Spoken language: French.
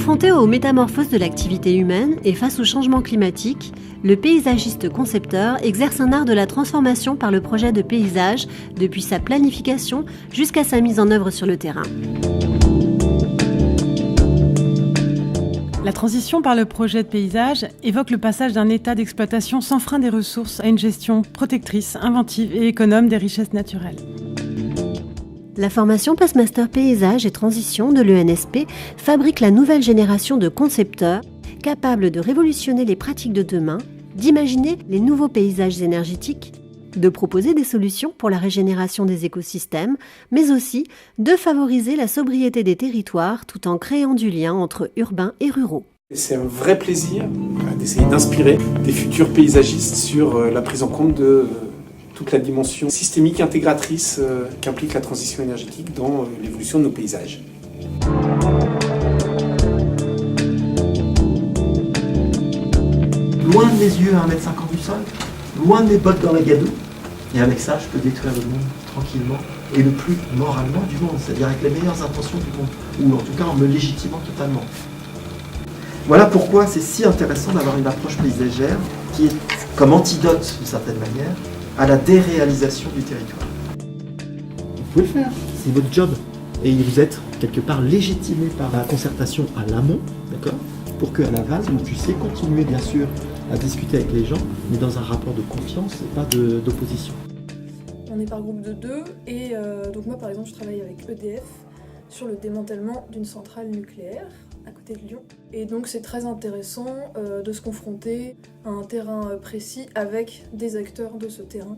Confronté aux métamorphoses de l'activité humaine et face au changement climatique, le paysagiste concepteur exerce un art de la transformation par le projet de paysage, depuis sa planification jusqu'à sa mise en œuvre sur le terrain. La transition par le projet de paysage évoque le passage d'un état d'exploitation sans frein des ressources à une gestion protectrice, inventive et économe des richesses naturelles. La formation Postmaster Paysage et Transition de l'ENSP fabrique la nouvelle génération de concepteurs capables de révolutionner les pratiques de demain, d'imaginer les nouveaux paysages énergétiques, de proposer des solutions pour la régénération des écosystèmes, mais aussi de favoriser la sobriété des territoires tout en créant du lien entre urbains et ruraux. C'est un vrai plaisir d'essayer d'inspirer des futurs paysagistes sur la prise en compte de toute la dimension systémique intégratrice qu'implique la transition énergétique dans l'évolution de nos paysages. Loin de mes yeux à 1,50 m du sol, loin de mes bottes dans la gadoue, et avec ça je peux détruire le monde tranquillement et le plus moralement du monde, c'est-à-dire avec les meilleures intentions du monde, ou en tout cas en me légitimant totalement. Voilà pourquoi c'est si intéressant d'avoir une approche paysagère qui est comme antidote d'une certaine manière à la déréalisation du territoire. Vous pouvez le faire, c'est votre job. Et vous êtes quelque part légitimé par la concertation à l'amont, d'accord, pour qu'à l'aval, vous puissiez continuer bien sûr à discuter avec les gens, mais dans un rapport de confiance et pas d'opposition. On est par groupe de 2 et donc moi par exemple je travaille avec EDF sur le démantèlement d'une centrale nucléaire à côté de Lyon. Et donc c'est très intéressant de se confronter à un terrain précis avec des acteurs de ce terrain